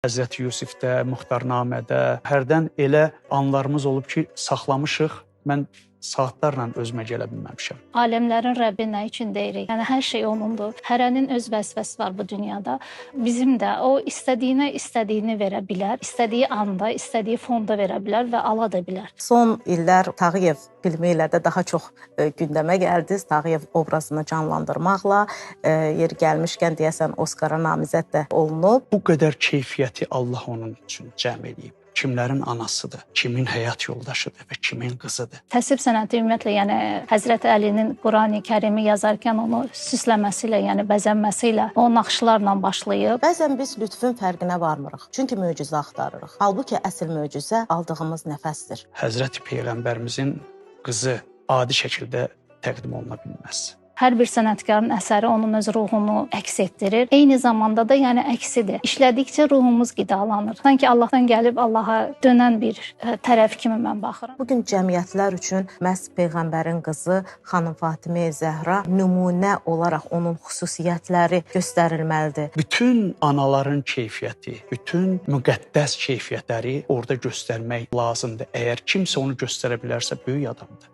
Həzrəti Yusifdə, Muxtarnamədə hərdən elə anlarımız olub ki, saxlamışıq. Mən saatlarla özümə gələ bilməmişəm. Aləmlərin Rəbbi nə üçün deyirik? Yəni hər şey onundur. Hərənin öz vəzifəsi var bu dünyada. Bizim də o istədiyini verə bilər. İstədiyi anda, istədiyi fonda verə bilər və ala da bilər. Son illər Tağıyev filmi ilə də daha çox gündəmə gəldiniz. Tağıyev obrazını canlandırmaqla yeri gəlmişkən deyəsən Oskara namizəd də olunub. Bu qədər keyfiyyəti Allah onun üçün cəm edib. Kimlərin anasıdır, kimin həyat yoldaşıdır və kimin qızıdır. Təsvir sənəti ümumiyyətlə, yəni Həzrəti Əlinin Qurani-Kərimi yazarkən onu süsləməsi ilə, yəni bəzənməsi ilə, o naxışlarla başlayıb. Bəzən biz lütfün fərqinə varmırıq. Çünki möcüzə axtarırıq. Halbuki əsl möcüzə aldığımız nəfəsdir. Həzrəti Peyğəmbərimizin qızı adi şəkildə təqdim oluna bilməz. Hər bir sənətkarın əsəri onun öz ruhunu əks etdirir. Eyni zamanda da yəni əksidir. İşlədikcə ruhumuz qidalanır. Sanki Allahdan gəlib Allaha dönən bir tərəf kimi mən baxıram. Bugün cəmiyyətlər üçün məhz Peyğəmbərin qızı xanım Fatimə Zəhra nümunə olaraq onun xüsusiyyətləri göstərilməlidir. Bütün anaların keyfiyyəti, bütün müqəddəs keyfiyyətləri orada göstərmək lazımdır. Əgər kimsə onu göstərə bilərsə, böyük adamdır.